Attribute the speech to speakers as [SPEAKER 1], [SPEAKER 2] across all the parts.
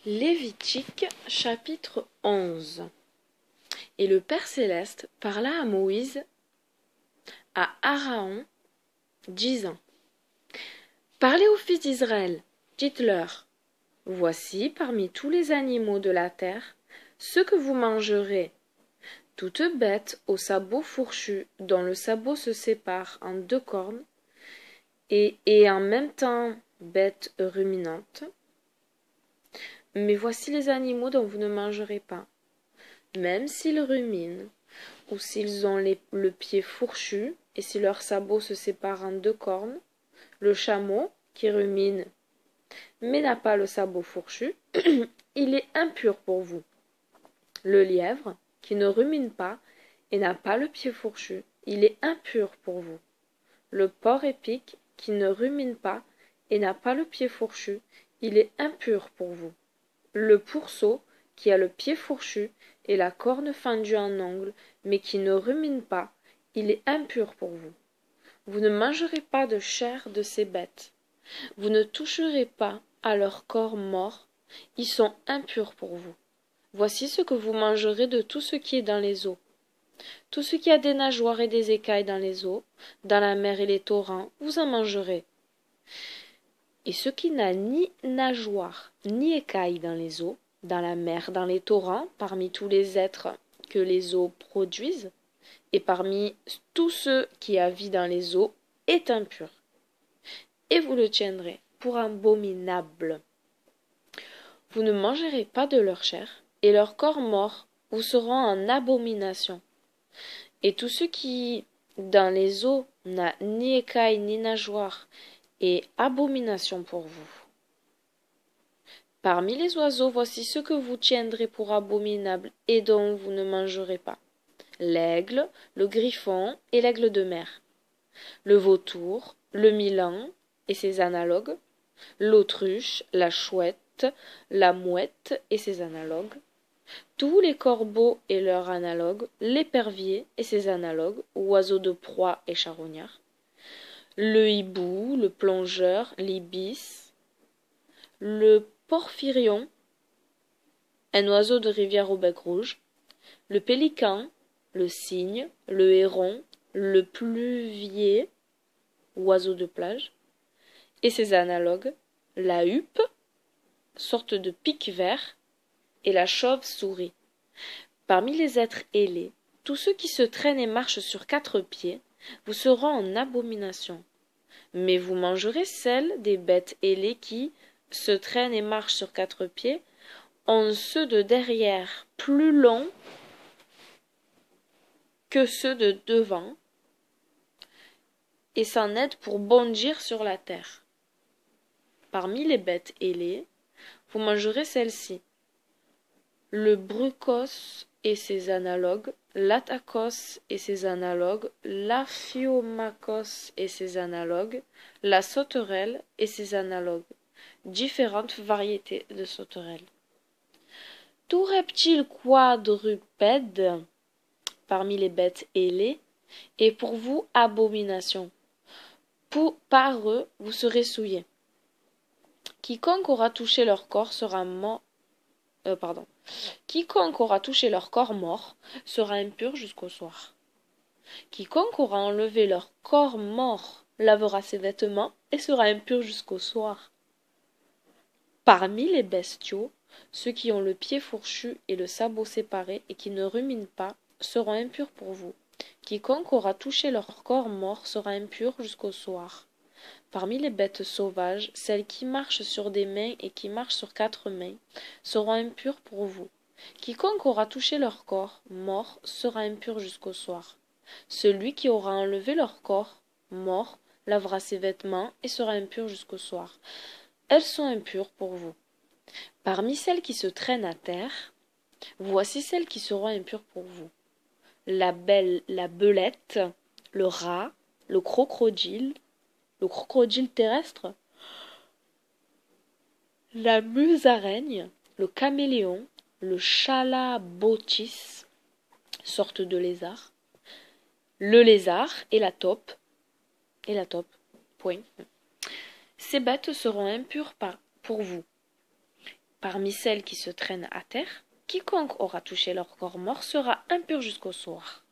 [SPEAKER 1] Lévitique chapitre 11. Et le Père Céleste parla à Moïse, à Aaron, disant: Parlez aux fils d'Israël, dites-leur: Voici parmi tous les animaux de la terre ce que vous mangerez. Toute bête au sabot fourchu, dont le sabot se sépare en deux cornes, et en même temps bête ruminante. Mais voici les animaux dont vous ne mangerez pas, même s'ils ruminent, ou s'ils ont le pied fourchu, et si leur sabot se sépare en deux cornes, le chameau, qui rumine, mais n'a pas le sabot fourchu, il est impur pour vous. Le lièvre, qui ne rumine pas, et n'a pas le pied fourchu, il est impur pour vous. Le porc épic, qui ne rumine pas, et n'a pas le pied fourchu, il est impur pour vous. Le pourceau, qui a le pied fourchu et la corne fendue en ongle, mais qui ne rumine pas, il est impur pour vous. Vous ne mangerez pas de chair de ces bêtes. Vous ne toucherez pas à leur corps mort, ils sont impurs pour vous. Voici ce que vous mangerez de tout ce qui est dans les eaux. Tout ce qui a des nageoires et des écailles dans les eaux, dans la mer et les torrents, vous en mangerez. Et ce qui n'a ni nageoire ni écailles dans les eaux, dans la mer, dans les torrents, parmi tous les êtres que les eaux produisent, et parmi tous ceux qui a vie dans les eaux, est impur. Et vous le tiendrez pour abominable. Vous ne mangerez pas de leur chair, et leur corps mort vous seront en abomination. Et tout ce qui, dans les eaux, n'a ni écailles ni nageoires, est abomination pour vous. Parmi les oiseaux, voici ce que vous tiendrez pour abominable et dont vous ne mangerez pas: l'aigle, le griffon et l'aigle de mer, le vautour, le milan et ses analogues, l'autruche, la chouette, la mouette et ses analogues, tous les corbeaux et leurs analogues, l'épervier et ses analogues, oiseaux de proie et charognards, le hibou, le plongeur, l'ibis, le porphyrion, un oiseau de rivière au bec rouge, le pélican, le cygne, le héron, le pluvier, oiseau de plage, et ses analogues, la huppe, sorte de pic vert, et la chauve-souris. Parmi les êtres ailés, tous ceux qui se traînent et marchent sur quatre pieds vous seront en abomination. Mais vous mangerez celles des bêtes ailées qui se traînent et marchent sur quatre pieds, ont ceux de derrière plus longs que ceux de devant, et s'en aident pour bondir sur la terre. Parmi les bêtes ailées, vous mangerez celles-ci: le brucos et ses analogues, l'atacos et ses analogues, l'aphiomachos et ses analogues, la sauterelle et ses analogues, différentes variétés de sauterelles. Tout reptile quadrupède parmi les bêtes ailées est pour vous abomination. Par eux vous serez souillés. Quiconque aura touché leur corps sera mort. Quiconque aura touché leur corps mort sera impur jusqu'au soir. Quiconque aura enlevé leur corps mort lavera ses vêtements et sera impur jusqu'au soir. Parmi les bestiaux, ceux qui ont le pied fourchu et le sabot séparé et qui ne ruminent pas seront impurs pour vous. Quiconque aura touché leur corps mort sera impur jusqu'au soir. Parmi les bêtes sauvages, celles qui marchent sur des mains et qui marchent sur quatre mains seront impures pour vous. Quiconque aura touché leur corps mort sera impur jusqu'au soir. Celui qui aura enlevé leur corps mort lavera ses vêtements et sera impur jusqu'au soir. Elles sont impures pour vous. Parmi celles qui se traînent à terre, voici celles qui seront impures pour vous: la belette, le rat, le crocodile terrestre, la musaraigne, le caméléon, le chalabotis, sorte de lézard, le lézard et la taupe. Point. Ces bêtes seront impures pour vous. Parmi celles qui se traînent à terre, quiconque aura touché leur corps mort sera impur jusqu'au soir.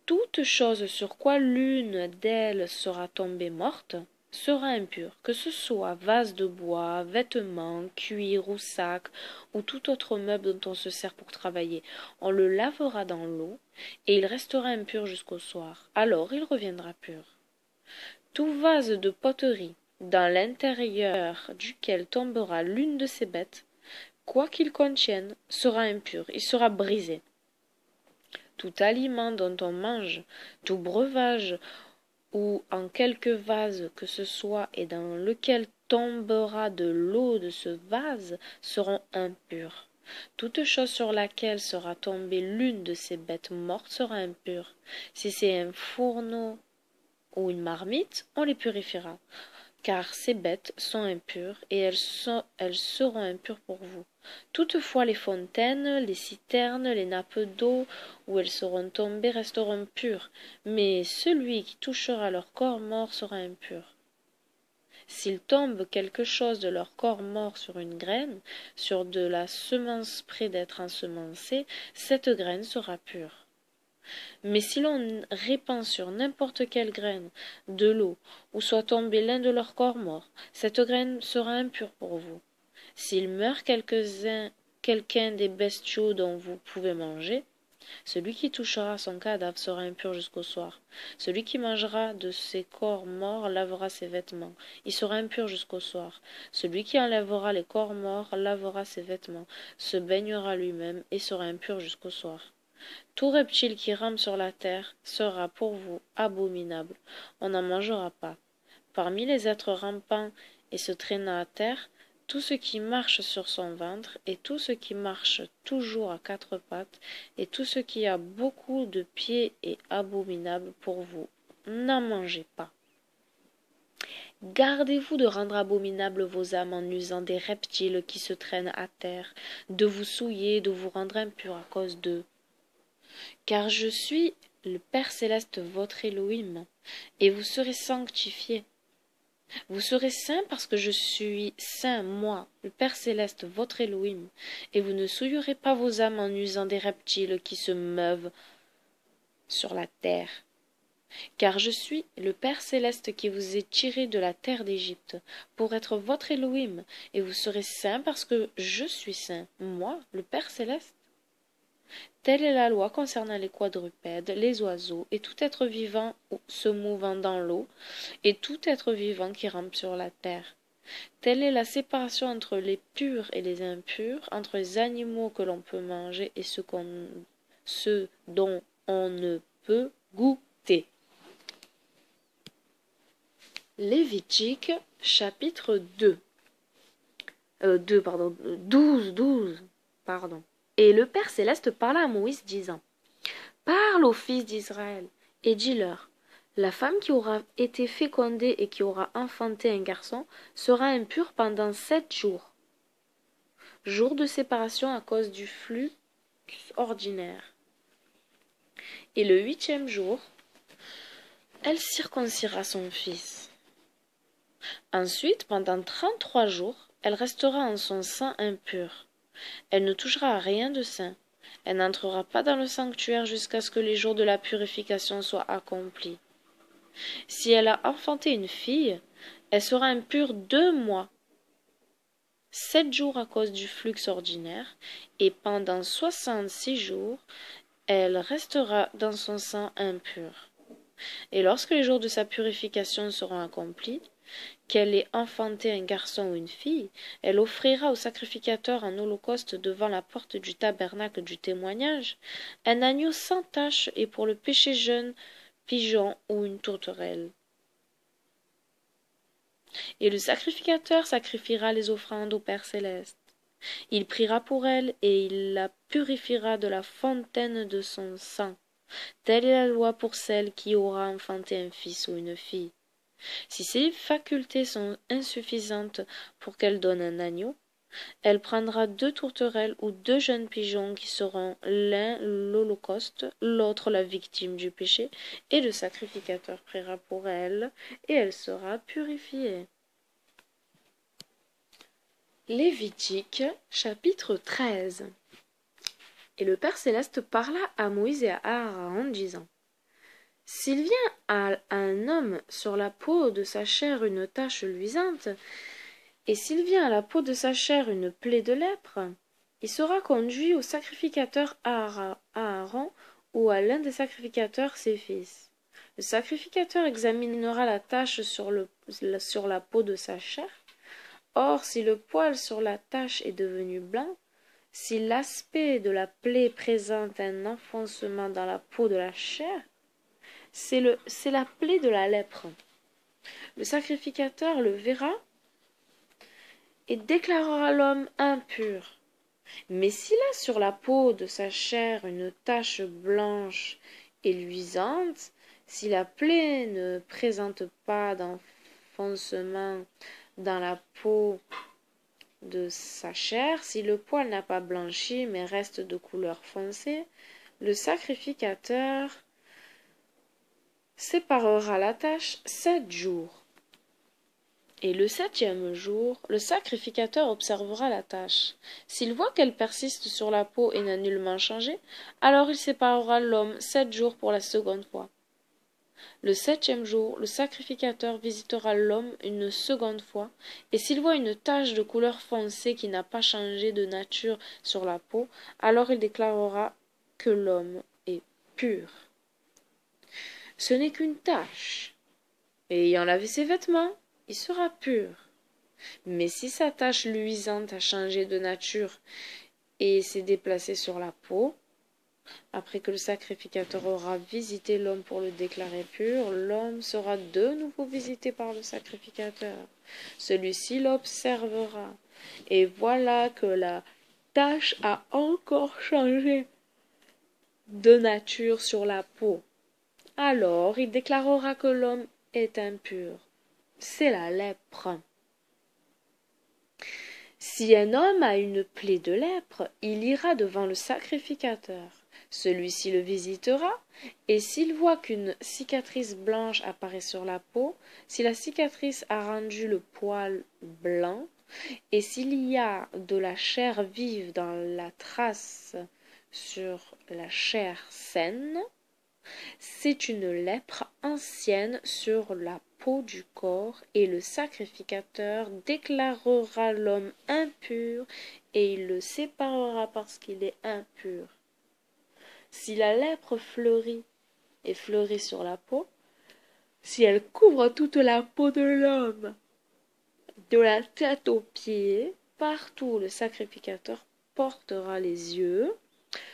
[SPEAKER 1] Toute chose sur quoi l'une d'elles sera tombée morte sera impure, que ce soit vase de bois, vêtements, cuir ou sac, ou tout autre meuble dont on se sert pour travailler. On le lavera dans l'eau, et il restera impur jusqu'au soir. Alors il reviendra pur. Tout vase de poterie, dans l'intérieur duquel tombera l'une de ces bêtes, quoi qu'il contienne, sera impur, il sera brisé. Tout aliment dont on mange, tout breuvage, ou en quelque vase que ce soit et dans lequel tombera de l'eau de ce vase seront impurs. Toute chose sur laquelle sera tombée l'une de ces bêtes mortes sera impure. Si c'est un fourneau ou une marmite, on les purifiera, car ces bêtes sont impures et elles seront impures pour vous. Toutefois les fontaines, les citernes, les nappes d'eau où elles seront tombées resteront pures, mais celui qui touchera leur corps mort sera impur. S'il tombe quelque chose de leur corps mort sur une graine, sur de la semence près d'être ensemencée, cette graine sera pure. Mais si l'on répand sur n'importe quelle graine de l'eau où soit tombé l'un de leurs corps morts, cette graine sera impure pour vous. S'il meurt quelqu'un des bestiaux dont vous pouvez manger, celui qui touchera son cadavre sera impur jusqu'au soir. Celui qui mangera de ses corps morts lavera ses vêtements. Il sera impur jusqu'au soir. Celui qui enlèvera les corps morts lavera ses vêtements, se baignera lui-même et sera impur jusqu'au soir. Tout reptile qui rampe sur la terre sera pour vous abominable. On n'en mangera pas. Parmi les êtres rampants et se traînant à terre, tout ce qui marche sur son ventre, et tout ce qui marche toujours à quatre pattes, et tout ce qui a beaucoup de pieds est abominable pour vous. N'en mangez pas. Gardez-vous de rendre abominables vos âmes en usant des reptiles qui se traînent à terre, de vous souiller, de vous rendre impurs à cause d'eux. Car je suis le Père céleste votre Elohim, et vous serez sanctifiés. Vous serez saints parce que je suis saint, moi, le Père céleste votre Elohim, et vous ne souillerez pas vos âmes en usant des reptiles qui se meuvent sur la terre. Car je suis le Père céleste qui vous ai tiré de la terre d'Égypte, pour être votre Elohim, et vous serez saints parce que je suis saint, moi, le Père céleste. Telle est la loi concernant les quadrupèdes, les oiseaux, et tout être vivant se mouvant dans l'eau, et tout être vivant qui rampe sur la terre. Telle est la séparation entre les purs et les impurs, entre les animaux que l'on peut manger et ceux dont on ne peut goûter. Lévitique, chapitre 12. Et le Père céleste parla à Moïse, disant: Parle aux fils d'Israël, et dis-leur: La femme qui aura été fécondée et qui aura enfanté un garçon sera impure pendant 7 jours, jour de séparation à cause du flux ordinaire. Et le 8e jour, elle circoncira son fils. Ensuite, pendant 33 jours, elle restera en son sang impure. Elle ne touchera à rien de saint. Elle n'entrera pas dans le sanctuaire jusqu'à ce que les jours de la purification soient accomplis. Si elle a enfanté une fille, elle sera impure 2 mois, 7 jours à cause du flux ordinaire, et pendant 66 jours, elle restera dans son sang impur. Et lorsque les jours de sa purification seront accomplis, qu'elle ait enfanté un garçon ou une fille, elle offrira au sacrificateur en holocauste devant la porte du tabernacle du témoignage un agneau sans tache et pour le péché jeune pigeon ou une tourterelle. Et le sacrificateur sacrifiera les offrandes au Père céleste. Il priera pour elle et il la purifiera de la fontaine de son sang. Telle est la loi pour celle qui aura enfanté un fils ou une fille. Si ses facultés sont insuffisantes pour qu'elle donne un agneau, elle prendra 2 tourterelles ou 2 jeunes pigeons qui seront l'un l'holocauste, l'autre la victime du péché, et le sacrificateur priera pour elle, et elle sera purifiée. Lévitique, chapitre 13. Et le Père Céleste parla à Moïse et à Aaron, disant: S'il vient à un homme sur la peau de sa chair une tache luisante, et s'il vient à la peau de sa chair une plaie de lèpre, il sera conduit au sacrificateur Aaron ou à l'un des sacrificateurs ses fils. Le sacrificateur examinera la tache sur la peau de sa chair. Or, si le poil sur la tache est devenu blanc, si l'aspect de la plaie présente un enfoncement dans la peau de la chair, c'est la plaie de la lèpre. Le sacrificateur le verra et déclarera l'homme impur. Mais s'il a sur la peau de sa chair une tache blanche et luisante, si la plaie ne présente pas d'enfoncement dans la peau de sa chair, si le poil n'a pas blanchi mais reste de couleur foncée, le sacrificateur séparera la tache 7 jours. Et le 7e jour, le sacrificateur observera la tache. S'il voit qu'elle persiste sur la peau et n'a nullement changé, alors il séparera l'homme 7 jours pour la seconde fois. Le 7e jour, le sacrificateur visitera l'homme une seconde fois, et s'il voit une tache de couleur foncée qui n'a pas changé de nature sur la peau, alors il déclarera que l'homme est pur. Ce n'est qu'une tache, et ayant lavé ses vêtements, il sera pur. Mais si sa tache luisante a changé de nature et s'est déplacée sur la peau, après que le sacrificateur aura visité l'homme pour le déclarer pur, l'homme sera de nouveau visité par le sacrificateur. Celui-ci l'observera, et voilà que la tache a encore changé de nature sur la peau. Alors il déclarera que l'homme est impur. C'est la lèpre. Si un homme a une plaie de lèpre, il ira devant le sacrificateur. Celui-ci le visitera, et s'il voit qu'une cicatrice blanche apparaît sur la peau, si la cicatrice a rendu le poil blanc, et s'il y a de la chair vive dans la trace sur la chair saine, c'est une lèpre ancienne sur la peau du corps, et le sacrificateur déclarera l'homme impur, et il le séparera parce qu'il est impur. Si la lèpre fleurit et fleurit sur la peau, si elle couvre toute la peau de l'homme, de la tête aux pieds, partout où le sacrificateur portera les yeux,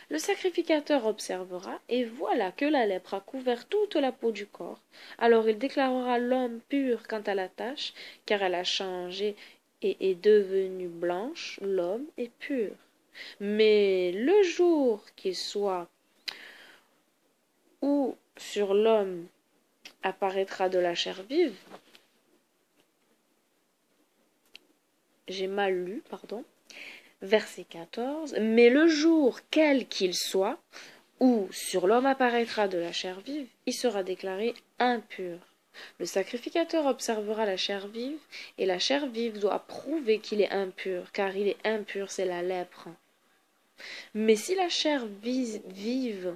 [SPEAKER 1] le sacrificateur observera, et voilà que la lèpre a couvert toute la peau du corps. Alors il déclarera l'homme pur quant à la tache, car elle a changé et est devenue blanche, l'homme est pur. Mais le jour qu'il soit où sur l'homme apparaîtra de la chair vive, j'ai mal lu, pardon, verset 14, mais le jour quel qu'il soit, où sur l'homme apparaîtra de la chair vive, il sera déclaré impur. Le sacrificateur observera la chair vive, et la chair vive doit prouver qu'il est impur, car il est impur, c'est la lèpre. Mais si la chair vive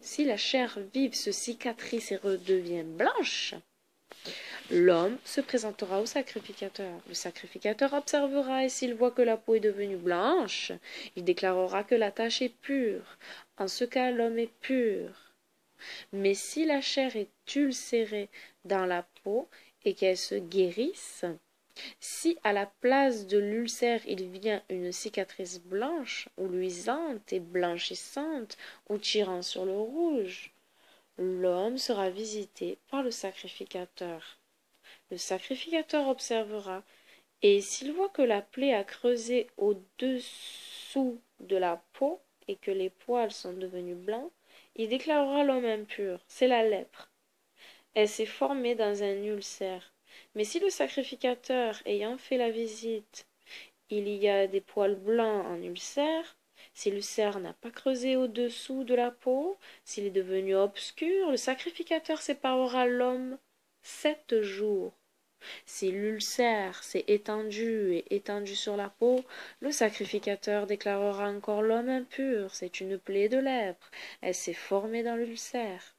[SPEAKER 1] se cicatrise et redevient blanche, l'homme se présentera au sacrificateur. Le sacrificateur observera, et s'il voit que la peau est devenue blanche, il déclarera que la tache est pure. En ce cas, l'homme est pur. Mais si la chair est ulcérée dans la peau et qu'elle se guérisse, si à la place de l'ulcère il vient une cicatrice blanche, ou luisante et blanchissante, ou tirant sur le rouge, l'homme sera visité par le sacrificateur. Le sacrificateur observera, et s'il voit que la plaie a creusé au-dessous de la peau et que les poils sont devenus blancs, il déclarera l'homme impur, c'est la lèpre. Elle s'est formée dans un ulcère. Mais si le sacrificateur, ayant fait la visite, il y a des poils blancs en ulcère, si l'ulcère n'a pas creusé au-dessous de la peau, s'il est devenu obscur, le sacrificateur séparera l'homme 7 jours. Si l'ulcère s'est étendu et étendu sur la peau, le sacrificateur déclarera encore l'homme impur, c'est une plaie de lèpre, elle s'est formée dans l'ulcère.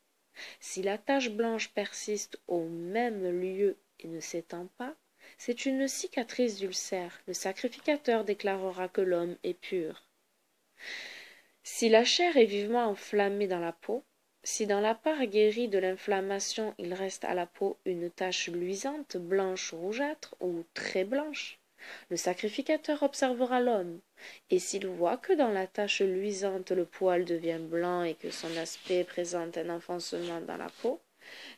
[SPEAKER 1] Si la tache blanche persiste au même lieu et ne s'étend pas, c'est une cicatrice d'ulcère, le sacrificateur déclarera que l'homme est pur. Si la chair est vivement enflammée dans la peau, si dans la part guérie de l'inflammation il reste à la peau une tache luisante, blanche ou rougeâtre, ou très blanche, le sacrificateur observera l'homme, et s'il voit que dans la tache luisante le poil devient blanc et que son aspect présente un enfoncement dans la peau,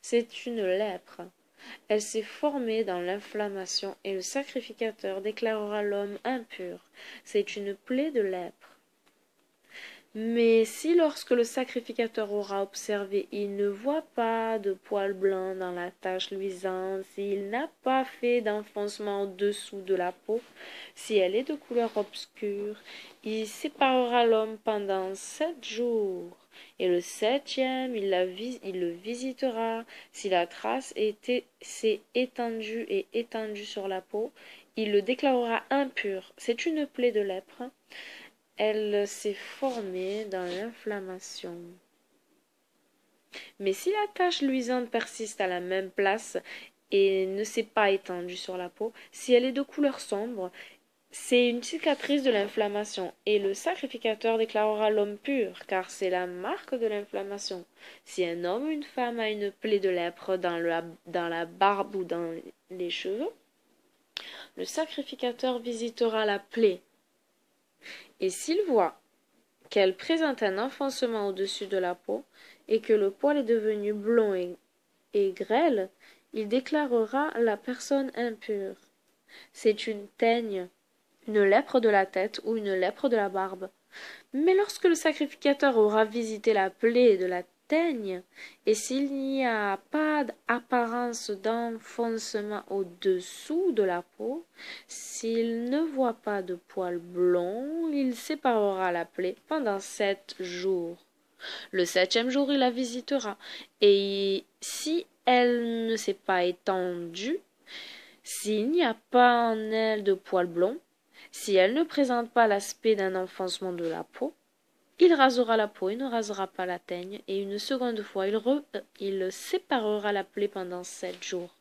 [SPEAKER 1] c'est une lèpre. Elle s'est formée dans l'inflammation et le sacrificateur déclarera l'homme impur. C'est une plaie de lèpre. Mais si lorsque le sacrificateur aura observé, il ne voit pas de poils blancs dans la tache luisante, s'il n'a pas fait d'enfoncement au-dessous de la peau, si elle est de couleur obscure, il séparera l'homme pendant 7 jours. Et le 7e, il le visitera. Si la trace s'est étendue sur la peau, il le déclarera impur. C'est une plaie de lèpre. Elle s'est formée dans l'inflammation. Mais si la tache luisante persiste à la même place et ne s'est pas étendue sur la peau, si elle est de couleur sombre, c'est une cicatrice de l'inflammation, et le sacrificateur déclarera l'homme pur, car c'est la marque de l'inflammation. Si un homme ou une femme a une plaie de lèpre dans la barbe ou dans les cheveux, le sacrificateur visitera la plaie. Et s'il voit qu'elle présente un enfoncement au-dessus de la peau, et que le poil est devenu blond et grêle, il déclarera la personne impure. C'est une teigne, une lèpre de la tête ou une lèpre de la barbe. Mais lorsque le sacrificateur aura visité la plaie de la teigne, et s'il n'y a pas d'apparence d'enfoncement au-dessous de la peau, s'il ne voit pas de poils blonds, il séparera la plaie pendant 7 jours. Le 7e jour, il la visitera, et si elle ne s'est pas étendue, s'il n'y a pas en elle de poils blonds, si elle ne présente pas l'aspect d'un enfoncement de la peau, il rasera la peau et ne rasera pas la teigne, et une seconde fois il séparera la plaie pendant 7 jours.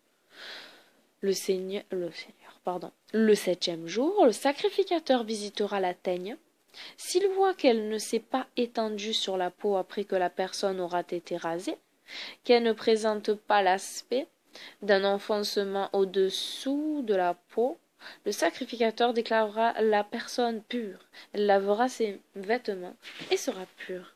[SPEAKER 1] Le 7e jour, le sacrificateur visitera la teigne. S'il voit qu'elle ne s'est pas étendue sur la peau après que la personne aura été rasée, qu'elle ne présente pas l'aspect d'un enfoncement au-dessous de la peau, le sacrificateur déclarera la personne pure. Elle lavera ses vêtements et sera pure.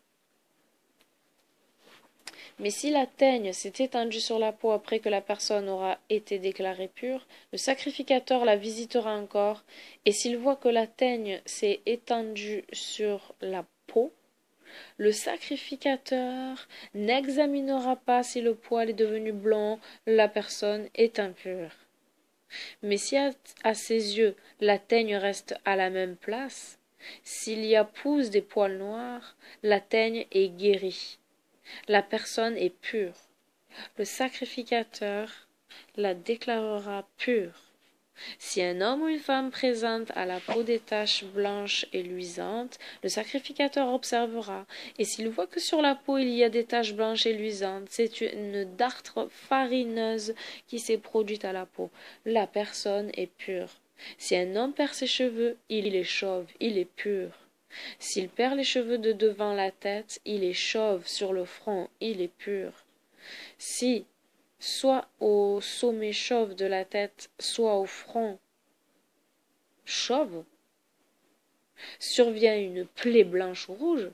[SPEAKER 1] Mais si la teigne s'est étendue sur la peau après que la personne aura été déclarée pure, le sacrificateur la visitera encore, et s'il voit que la teigne s'est étendue sur la peau, le sacrificateur n'examinera pas si le poil est devenu blanc, la personne est impure. Mais si à ses yeux la teigne reste à la même place, s'il y a pousse des poils noirs, la teigne est guérie. La personne est pure. Le sacrificateur la déclarera pure. Si un homme ou une femme présente à la peau des taches blanches et luisantes, le sacrificateur observera, et s'il voit que sur la peau il y a des taches blanches et luisantes, c'est une dartre farineuse qui s'est produite à la peau. La personne est pure. Si un homme perd ses cheveux, il est chauve, il est pur. S'il perd les cheveux de devant la tête, il est chauve sur le front, il est pur. Si, soit au sommet chauve de la tête, soit au front chauve, survient une plaie blanche ou rouge,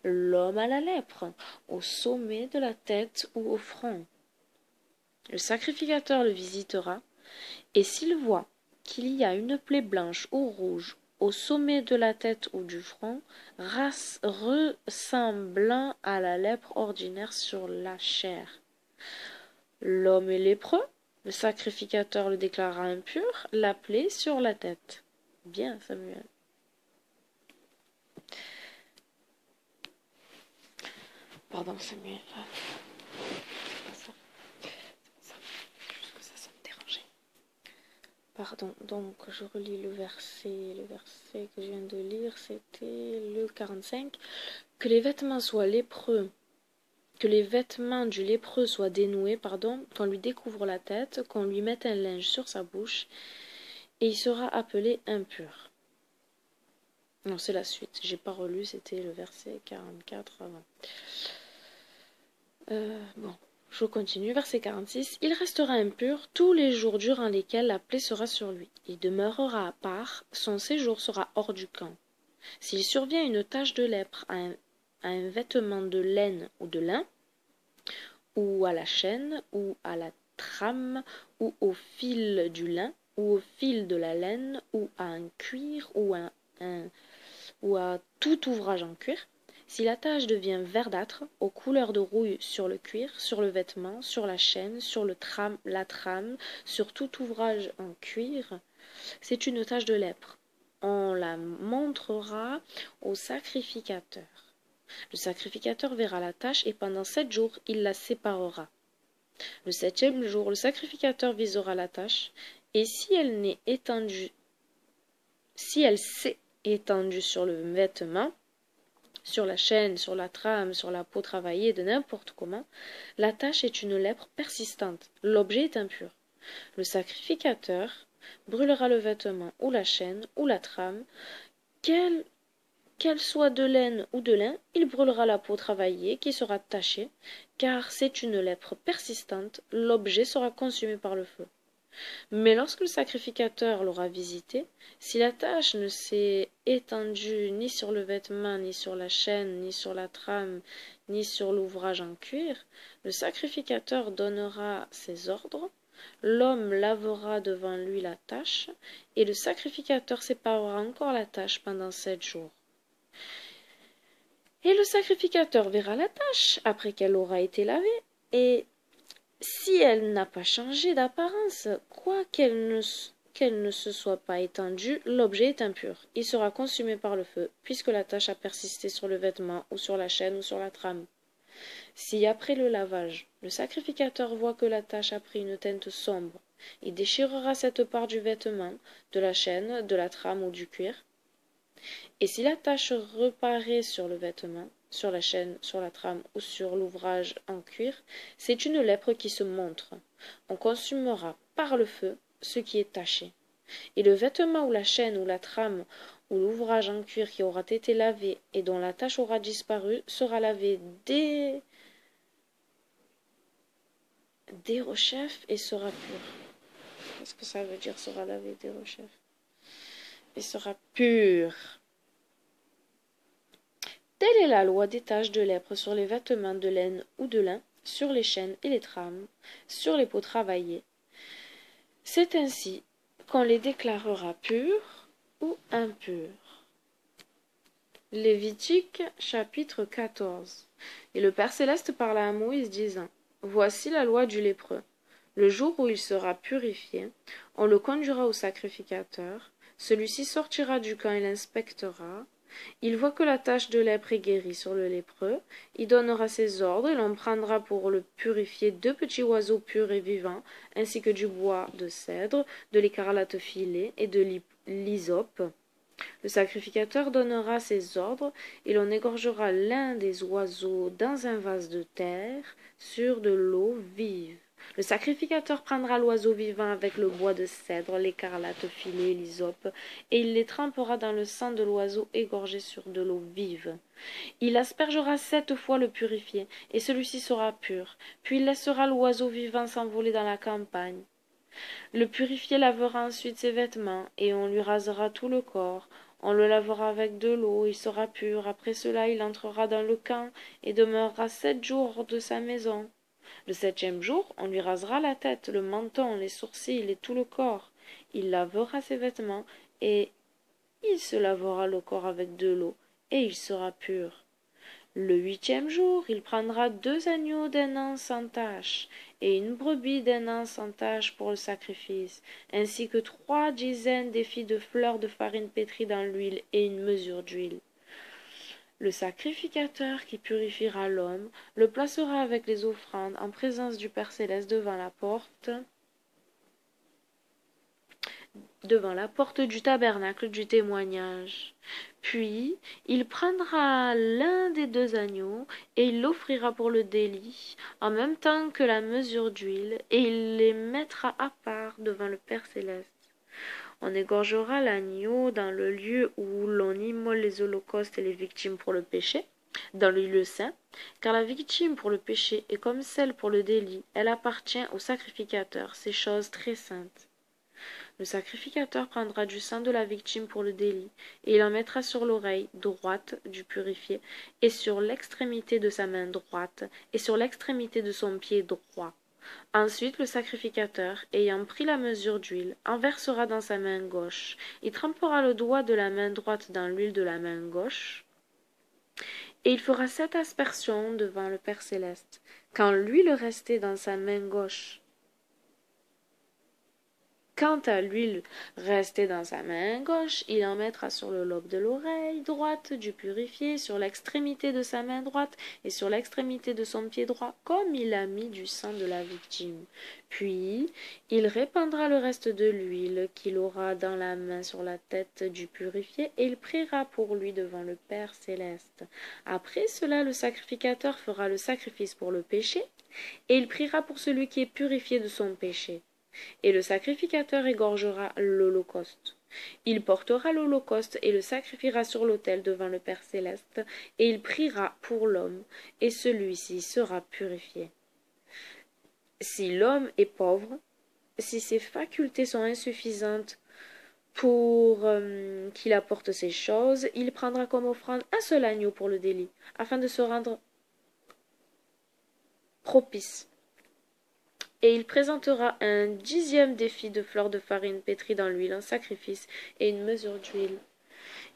[SPEAKER 1] l'homme a la lèpre, au sommet de la tête ou au front. Le sacrificateur le visitera, et s'il voit qu'il y a une plaie blanche ou rouge au sommet de la tête ou du front, ressemblant à la lèpre ordinaire sur la chair, l'homme est lépreux, le sacrificateur le déclarera impur, la plaie sur la tête. Bien, Samuel. Pardon, Samuel. C'est pas ça. Juste que ça me dérangeait. Pardon, donc je relis le verset que je viens de lire, c'était le 45. Que les vêtements soient lépreux, que les vêtements du lépreux soient dénoués, pardon, qu'on lui découvre la tête, qu'on lui mette un linge sur sa bouche, et il sera appelé impur. Non, c'est la suite, j'ai pas relu, c'était le verset 44 avant. Bon, je continue. Verset 46. Il restera impur tous les jours durant lesquels la plaie sera sur lui. Il demeurera à part, son séjour sera hors du camp. S'il survient une tache de lèpre à un vêtement de laine ou de lin, ou à la chaîne, ou à la trame, ou au fil du lin, ou au fil de la laine, ou à un cuir, ou à tout ouvrage en cuir, si la tache devient verdâtre, aux couleurs de rouille sur le cuir, sur le vêtement, sur la chaîne, sur la trame, sur tout ouvrage en cuir, c'est une tache de lèpre. On la montrera au sacrificateur. Le sacrificateur verra la tache et pendant 7 jours, il la séparera. Le 7e jour, le sacrificateur visera la tache, et si elle s'est étendue sur le vêtement, sur la chaîne, sur la trame, sur la peau travaillée, de n'importe comment, la tache est une lèpre persistante. L'objet est impur. Le sacrificateur brûlera le vêtement ou la chaîne ou la trame, qu'elle soit de laine ou de lin, il brûlera la peau travaillée qui sera tachée, car c'est une lèpre persistante, l'objet sera consumé par le feu. Mais lorsque le sacrificateur l'aura visité, si la tache ne s'est étendue ni sur le vêtement, ni sur la chaîne, ni sur la trame, ni sur l'ouvrage en cuir, le sacrificateur donnera ses ordres, l'homme lavera devant lui la tache, et le sacrificateur séparera encore la tache pendant 7 jours. Et le sacrificateur verra la tache après qu'elle aura été lavée, et si elle n'a pas changé d'apparence, quoiqu'elle ne se soit pas étendue, l'objet est impur. Il sera consumé par le feu, puisque la tache a persisté sur le vêtement, ou sur la chaîne, ou sur la trame. Si après le lavage, le sacrificateur voit que la tache a pris une teinte sombre, il déchirera cette part du vêtement, de la chaîne, de la trame ou du cuir. Et si la tache reparaît sur le vêtement, sur la chaîne, sur la trame ou sur l'ouvrage en cuir, c'est une lèpre qui se montre. On consumera par le feu ce qui est taché. Et le vêtement ou la chaîne ou la trame ou l'ouvrage en cuir qui aura été lavé et dont la tache aura disparu sera lavé des rechefs et sera pur. Qu'est-ce que ça veut dire sera lavé des rechefs et sera pur? Telle est la loi des taches de lèpre sur les vêtements de laine ou de lin, sur les chaînes et les trames, sur les peaux travaillées. C'est ainsi qu'on les déclarera purs ou impurs. Lévitique chapitre 14. Et le Père céleste parla à Moïse disant, voici la loi du lépreux. Le jour où il sera purifié, on le conduira au sacrificateur. Celui-ci sortira du camp et l'inspectera. Il voit que la tache de lèpre est guérie sur le lépreux, il donnera ses ordres et l'on prendra pour le purifier 2 petits oiseaux purs et vivants, ainsi que du bois de cèdre, de l'écarlate filée et de l'hysope. Le sacrificateur donnera ses ordres et l'on égorgera l'un des oiseaux dans un vase de terre sur de l'eau vive. Le sacrificateur prendra l'oiseau vivant avec le bois de cèdre, l'écarlate filée, l'hysope, et il les trempera dans le sang de l'oiseau égorgé sur de l'eau vive. Il aspergera 7 fois le purifié, et celui-ci sera pur. Puis il laissera l'oiseau vivant s'envoler dans la campagne. Le purifié lavera ensuite ses vêtements, et on lui rasera tout le corps. On le lavera avec de l'eau, il sera pur. Après cela, il entrera dans le camp, et demeurera 7 jours hors de sa maison. Le 7e jour, on lui rasera la tête, le menton, les sourcils et tout le corps. Il lavera ses vêtements, et il se lavera le corps avec de l'eau, et il sera pur. Le 8e jour, il prendra 2 agneaux d'un an sans tache, et une brebis d'un an sans tache pour le sacrifice, ainsi que 3 dizaines d'épis de fleurs de farine pétrie dans l'huile et une mesure d'huile. Le sacrificateur qui purifiera l'homme le placera avec les offrandes en présence du Père céleste devant la porte devant la porte du tabernacle du témoignage. Puis il prendra l'un des 2 agneaux, et il l'offrira pour le délit, en même temps que la mesure d'huile, et il les mettra à part devant le Père céleste. On égorgera l'agneau dans le lieu où l'on immole les holocaustes et les victimes pour le péché, dans le lieu saint, car la victime pour le péché est comme celle pour le délit, elle appartient au sacrificateur, c'est chose très sainte. Le sacrificateur prendra du sang de la victime pour le délit, et il en mettra sur l'oreille droite du purifié, et sur l'extrémité de sa main droite, et sur l'extrémité de son pied droit. Ensuite le sacrificateur, ayant pris la mesure d'huile, en versera dans sa main gauche. Il trempera le doigt de la main droite dans l'huile de la main gauche, et il fera 7 aspersions devant le Père céleste. Quand l'huile restait dans sa main gauche, Quant à l'huile restée dans sa main gauche, il en mettra sur le lobe de l'oreille droite du purifié, sur l'extrémité de sa main droite et sur l'extrémité de son pied droit, comme il a mis du sang de la victime. Puis il répandra le reste de l'huile qu'il aura dans la main sur la tête du purifié, et il priera pour lui devant le Père céleste. Après cela, le sacrificateur fera le sacrifice pour le péché, et il priera pour celui qui est purifié de son péché. Et le sacrificateur égorgera l'holocauste. Il portera l'holocauste et le sacrifiera sur l'autel devant le Père céleste, et il priera pour l'homme, et celui-ci sera purifié. Si l'homme est pauvre, si ses facultés sont insuffisantes pour qu'il apporte ces choses, il prendra comme offrande un seul agneau pour le délit, afin de se rendre propice. Et il présentera un 10e défi de fleurs de farine pétrie dans l'huile en sacrifice, et une mesure d'huile,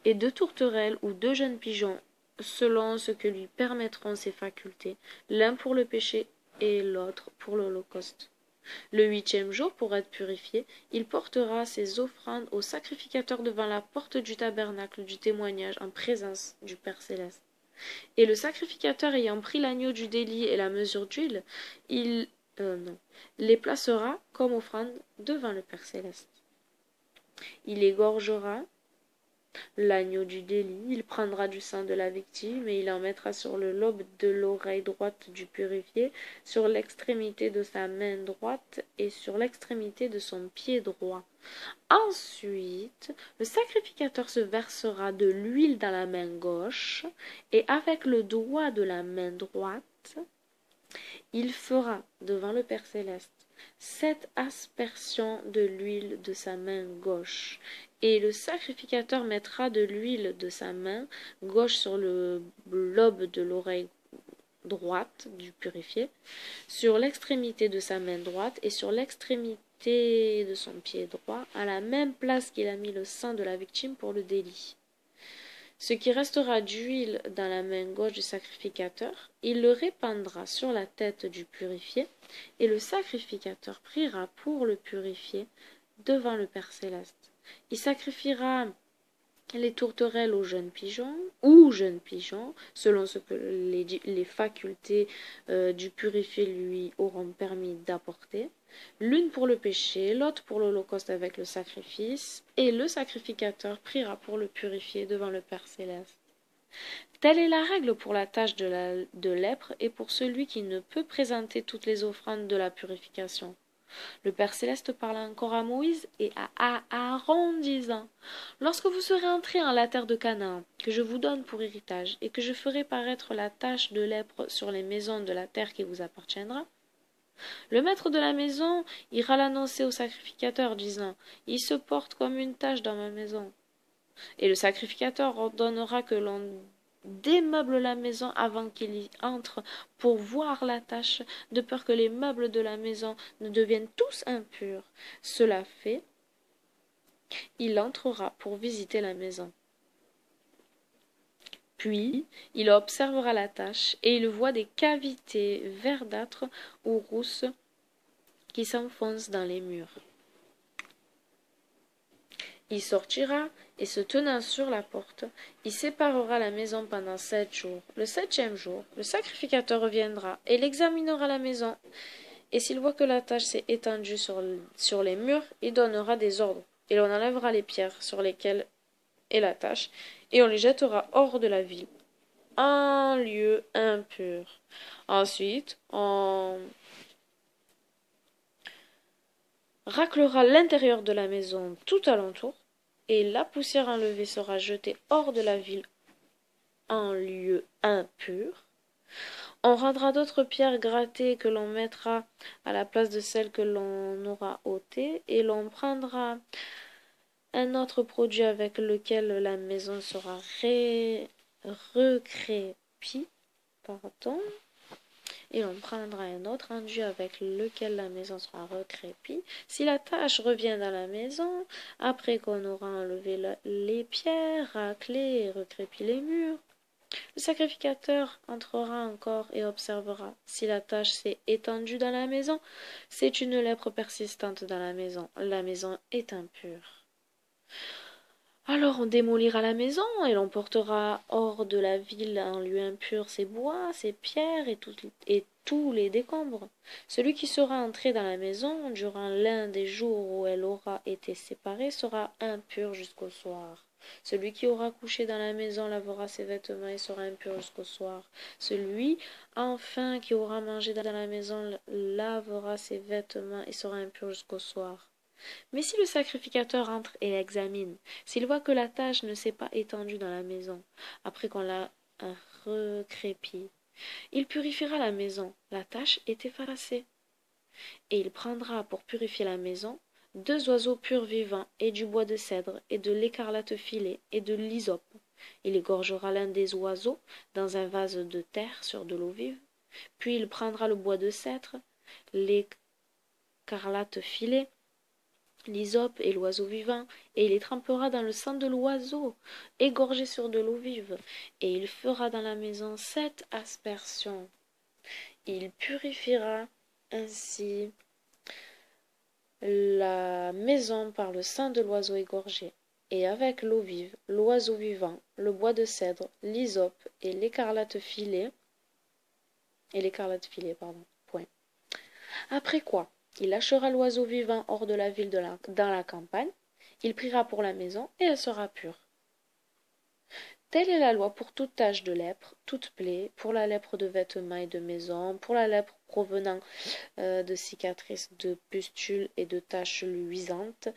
[SPEAKER 1] et 2 tourterelles ou 2 jeunes pigeons, selon ce que lui permettront ses facultés, l'un pour le péché et l'autre pour l'holocauste. Le 8e jour, pour être purifié, il portera ses offrandes au sacrificateur devant la porte du tabernacle du témoignage en présence du Père céleste. Et le sacrificateur ayant pris l'agneau du délit et la mesure d'huile, il les placera comme offrande devant le Père céleste. Il égorgera l'agneau du délit, il prendra du sang de la victime, et il en mettra sur le lobe de l'oreille droite du purifié, sur l'extrémité de sa main droite et sur l'extrémité de son pied droit. Ensuite, le sacrificateur se versera de l'huile dans la main gauche, et avec le doigt de la main droite, il fera devant le Père céleste 7 aspersions de l'huile de sa main gauche, et le sacrificateur mettra de l'huile de sa main gauche sur le lobe de l'oreille droite du purifié, sur l'extrémité de sa main droite et sur l'extrémité de son pied droit, à la même place qu'il a mis le sang de la victime pour le délit. Ce qui restera d'huile dans la main gauche du sacrificateur, il le répandra sur la tête du purifié, et le sacrificateur priera pour le purifié devant le Père céleste. Il sacrifiera les tourterelles aux jeunes pigeons, selon ce que les facultés du purifié lui auront permis d'apporter, l'une pour le péché, l'autre pour l'holocauste avec le sacrifice, et le sacrificateur priera pour le purifier devant le Père céleste. Telle est la règle pour la tâche de lèpre et pour celui qui ne peut présenter toutes les offrandes de la purification. Le Père céleste parla encore à Moïse et à Aaron, disant: Lorsque vous serez entrés en la terre de Canaan, que je vous donne pour héritage, et que je ferai paraître la tache de lèpre sur les maisons de la terre qui vous appartiendra, le maître de la maison ira l'annoncer au sacrificateur, disant: Il se porte comme une tache dans ma maison. Et le sacrificateur ordonnera que l'on démeuble la maison avant qu'il y entre pour voir la tache, de peur que les meubles de la maison ne deviennent tous impurs. Cela fait, il entrera pour visiter la maison. Puis il observera la tache, et il voit des cavités verdâtres ou rousses qui s'enfoncent dans les murs. Il sortira, et se tenant sur la porte, il séparera la maison pendant 7 jours. Le 7e jour, le sacrificateur reviendra, et il examinera la maison, et s'il voit que la tache s'est étendue sur les murs, il donnera des ordres et l'on enlèvera les pierres sur lesquelles est la tache, et on les jettera hors de la ville, en lieu impur. Ensuite, on raclera l'intérieur de la maison tout alentour, et la poussière enlevée sera jetée hors de la ville en lieu impur. On rendra d'autres pierres grattées que l'on mettra à la place de celles que l'on aura ôtées, et l'on prendra un autre produit avec lequel la maison sera recrépie, pardon, et l'on prendra un autre enduit avec lequel la maison sera recrépie. Si la tache revient dans la maison, après qu'on aura enlevé les pierres, raclé et recrépi les murs, le sacrificateur entrera encore et observera. Si la tache s'est étendue dans la maison, c'est une lèpre persistante dans la maison. La maison est impure. Alors on démolira la maison et l'on portera hors de la ville en lieu impur ses bois, ses pierres et tous les décombres. Celui qui sera entré dans la maison durant l'un des jours où elle aura été séparée sera impur jusqu'au soir. Celui qui aura couché dans la maison lavera ses vêtements et sera impur jusqu'au soir. Celui, enfin, qui aura mangé dans la maison lavera ses vêtements et sera impur jusqu'au soir. Mais si le sacrificateur entre et l'examine, s'il voit que la tache ne s'est pas étendue dans la maison, après qu'on l'a recrépie, il purifiera la maison, la tache est effacée. Et il prendra pour purifier la maison 2 oiseaux purs vivants, et du bois de cèdre, et de l'écarlate filée, et de l'hysope. Il égorgera l'un des oiseaux dans un vase de terre sur de l'eau vive, puis il prendra le bois de cèdre, l'écarlate filée, l'hysope et l'oiseau vivant, et il les trempera dans le sang de l'oiseau, égorgé sur de l'eau vive, et il fera dans la maison 7 aspersions. Il purifiera ainsi la maison par le sang de l'oiseau égorgé, et avec l'eau vive, l'oiseau vivant, le bois de cèdre, l'hysope et l'écarlate filée, pardon. Point. Après quoi, il lâchera l'oiseau vivant hors de la ville dans la campagne, il priera pour la maison, et elle sera pure. Telle est la loi pour toute tache de lèpre, toute plaie, pour la lèpre de vêtements et de maison, pour la lèpre provenant de cicatrices, de pustules et de taches luisantes,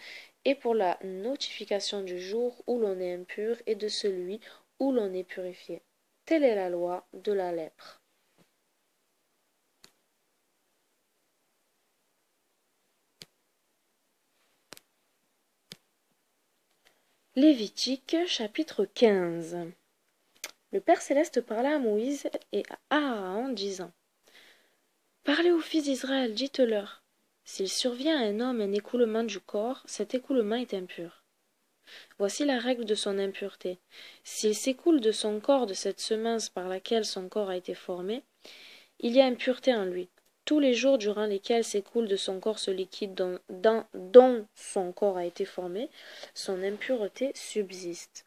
[SPEAKER 1] et pour la notification du jour où l'on est impur et de celui où l'on est purifié. Telle est la loi de la lèpre. Lévitique chapitre 15. Le Père Céleste parla à Moïse et à Aaron, disant: Parlez aux fils d'Israël, dites-leur: s'il survient à un homme un écoulement du corps, cet écoulement est impur. Voici la règle de son impureté. S'il s'écoule de son corps de cette semence par laquelle son corps a été formé, il y a impureté en lui. Tous les jours durant lesquels s'écoule de son corps ce liquide dont son corps a été formé, son impureté subsiste.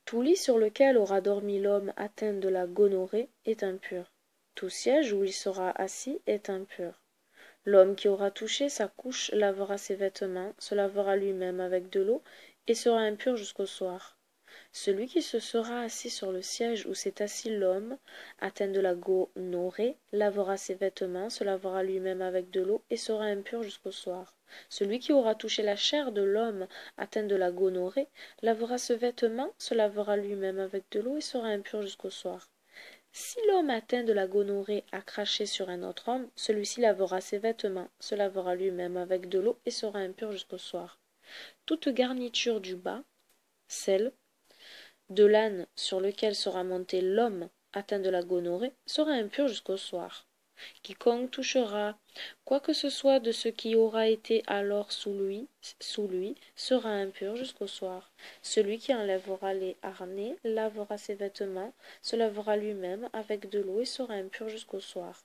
[SPEAKER 1] Tout lit sur lequel aura dormi l'homme atteint de la gonorrhée est impur. Tout siège où il sera assis est impur. L'homme qui aura touché sa couche lavera ses vêtements, se lavera lui-même avec de l'eau, et sera impur jusqu'au soir. Celui qui se sera assis sur le siège où s'est assis l'homme atteint de la gonorrhée lavera ses vêtements, se lavera lui-même avec de l'eau, et sera impur jusqu'au soir. Celui qui aura touché la chair de l'homme atteint de la gonorrhée lavera ce vêtement, se lavera lui-même avec de l'eau, et sera impur jusqu'au soir. Si l'homme atteint de la gonorrhée a craché sur un autre homme, celui-ci lavera ses vêtements, se lavera lui-même avec de l'eau, et sera impur jusqu'au soir. Toute garniture du bas, celle de l'âne sur lequel sera monté l'homme atteint de la gonorrhée, sera impur jusqu'au soir. Quiconque touchera quoi que ce soit de ce qui aura été alors sous lui sera impur jusqu'au soir. Celui qui enlèvera les harnais lavera ses vêtements, se lavera lui-même avec de l'eau et sera impur jusqu'au soir.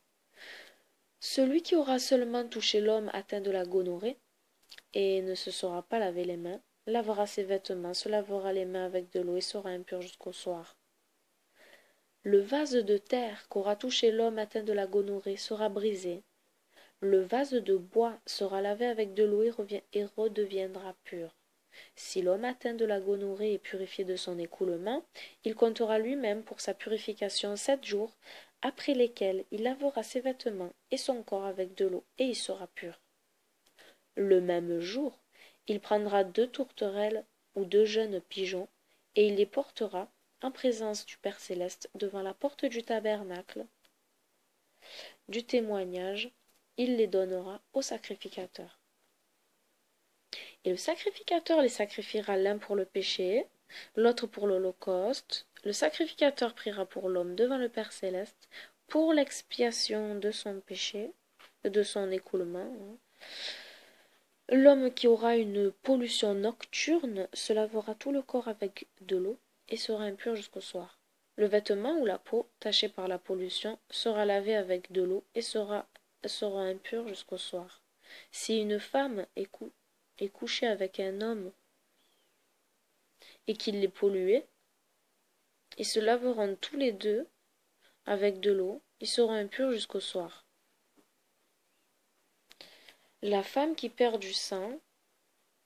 [SPEAKER 1] Celui qui aura seulement touché l'homme atteint de la gonorrhée et ne se sera pas lavé les mains, lavera ses vêtements, se lavera les mains avec de l'eau et sera impur jusqu'au soir. Le vase de terre qu'aura touché l'homme atteint de la gonorrhée sera brisé. Le vase de bois sera lavé avec de l'eau et redeviendra pur. Si l'homme atteint de la gonorrhée est purifié de son écoulement, il comptera lui-même pour sa purification 7 jours, après lesquels il lavera ses vêtements et son corps avec de l'eau, et il sera pur. Le même jour, il prendra 2 tourterelles ou 2 jeunes pigeons, et il les portera, en présence du Père céleste, devant la porte du tabernacle du témoignage. Il les donnera au sacrificateur. Et le sacrificateur les sacrifiera l'un pour le péché, l'autre pour l'holocauste. Le sacrificateur priera pour l'homme devant le Père céleste pour l'expiation de son péché, de son écoulement. L'homme qui aura une pollution nocturne se lavera tout le corps avec de l'eau et sera impur jusqu'au soir. Le vêtement ou la peau, tachée par la pollution, sera lavé avec de l'eau et sera impur jusqu'au soir. Si une femme est couchée avec un homme et qu'il l'ait pollué, ils se laveront tous les deux avec de l'eau, ils seront impurs jusqu'au soir. La femme qui perd du sang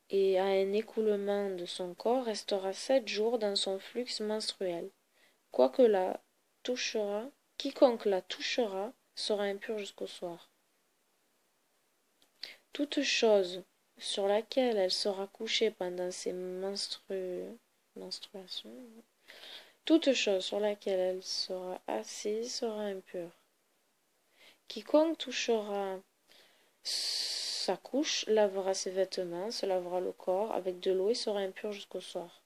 [SPEAKER 1] et a un écoulement de son corps restera 7 jours dans son flux menstruel. Quiconque la touchera sera impur jusqu'au soir. Toute chose sur laquelle elle sera couchée pendant ses menstruations, toute chose sur laquelle elle sera assise sera impure. Quiconque touchera sa couche lavera ses vêtements, se lavera le corps avec de l'eau et sera impur jusqu'au soir.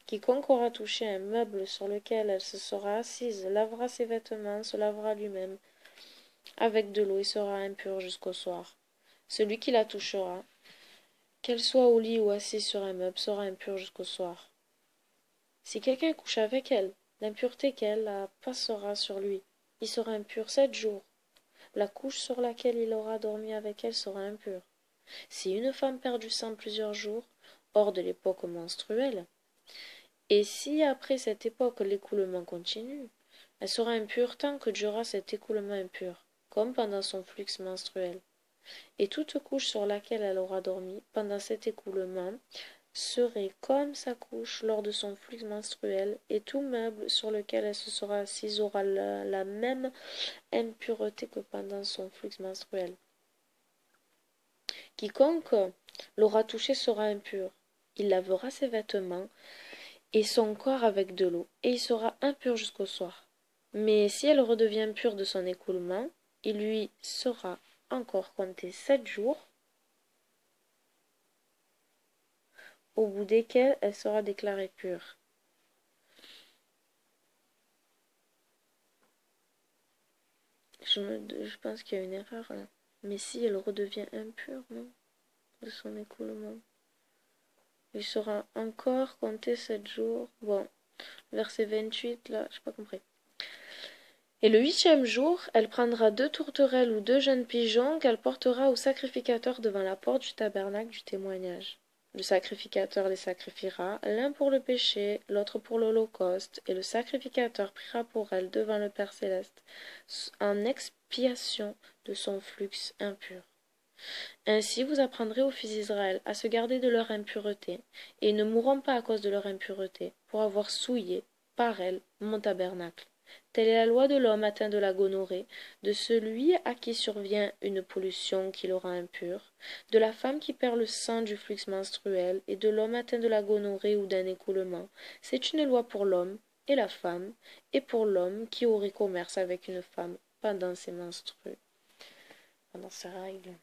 [SPEAKER 1] Quiconque aura touché un meuble sur lequel elle se sera assise lavera ses vêtements, se lavera lui-même avec de l'eau et sera impur jusqu'au soir. Celui qui la touchera, qu'elle soit au lit ou assise sur un meuble, sera impur jusqu'au soir. Si quelqu'un couche avec elle, l'impureté qu'elle a passera sur lui. Il sera impur 7 jours. La couche sur laquelle il aura dormi avec elle sera impure. Si une femme perd du sang plusieurs jours, hors de l'époque menstruelle, et si après cette époque l'écoulement continue, elle sera impure tant que durera cet écoulement impur, comme pendant son flux menstruel. Et toute couche sur laquelle elle aura dormi pendant cet écoulement serait comme sa couche lors de son flux menstruel, et tout meuble sur lequel elle se sera assise aura la même impureté que pendant son flux menstruel. Quiconque l'aura touché sera impur. Il lavera ses vêtements et son corps avec de l'eau, et il sera impur jusqu'au soir. Mais si elle redevient pure de son écoulement, il lui sera encore compté 7 jours, au bout desquels elle sera déclarée pure. Je pense qu'il y a une erreur là. Mais si elle redevient impure, non, de son écoulement, il sera encore compté 7 jours. Bon, verset 28, là, j'ai pas compris. Et le 8e jour, elle prendra 2 tourterelles ou 2 jeunes pigeons qu'elle portera au sacrificateur devant la porte du tabernacle du témoignage. Le sacrificateur les sacrifiera, l'un pour le péché, l'autre pour l'holocauste, et le sacrificateur priera pour elle devant le Père céleste, en expiation de son flux impur. Ainsi vous apprendrez aux fils d'Israël à se garder de leur impureté, et ils ne mourront pas à cause de leur impureté, pour avoir souillé, par elle, mon tabernacle. Telle est la loi de l'homme atteint de la gonorrhée, de celui à qui survient une pollution qui le rend impur, de la femme qui perd le sang du flux menstruel, et de l'homme atteint de la gonorrhée ou d'un écoulement. C'est une loi pour l'homme et la femme, et pour l'homme qui aurait commerce avec une femme pendant ses menstrues, pendant ses règles.